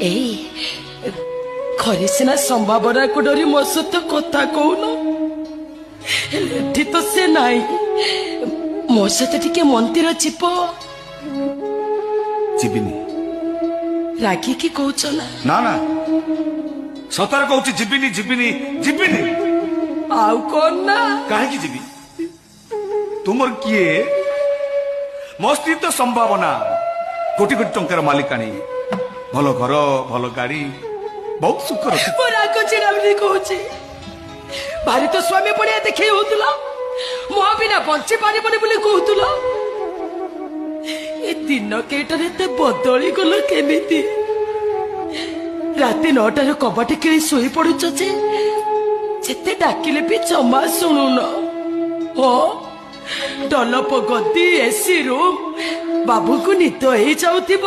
ଏଇ ଘରେ ସିନା ସମ୍ଭାବନାକୁ ଡରି ମୋ ସହିତ କଥା କହୁନ, ହେଲେ ଏଠି ତ ସେ ନାହିଁ। ମୋ ସହିତ ଟିକେ ମନ୍ଦିର ଯିବ। ଯିବିନି। ରାଗିକି କହୁଛ ନା? ନା ନା, ସତରେ କହୁଛି ଯିବିନି ଯିବିନି ଯିବିନି। ଆଉ କଣ ନା? କାହିଁକି ଯିବି? ତୁମର କିଏ? ମୋ ସ୍ତ୍ରୀ ତ ସମ୍ଭାବନା, କୋଟି କୋଟି ଟଙ୍କାର ମାଲିକାଣୀ, ଭଲ ଘର ଭଲ ଗାଡି, ବହୁତ ସୁଖ ରଖି। ମୋ ରାଗ ଚିଡ଼ାବନି କହୁଛି। ଭାରି ତ ସ୍ୱାମୀ ପଡ଼ିଆ ଦେଖେଇ ହଉଥିଲ, ମୋ ବିନା ବଞ୍ଚି ପାରିବନି ବୋଲି କହୁଥିଲ। ଏ ଦିନ କେଇଟାରେ ଏତେ ବଦଳି ଗଲ କେମିତି? ରାତି 9ଟାରୁ କବାଟ କିଳି ଶୋଇ ପଡୁଛ ଯେ ଯେତେ ଡାକିଲେ ବି ଜମା ଶୁଣୁନ। ହଁ, ଡଲପ ଗଦି, ଏସି ରୁମ୍, ବାବୁକୁ ନିଦ ହେଇଯାଉଥିବ।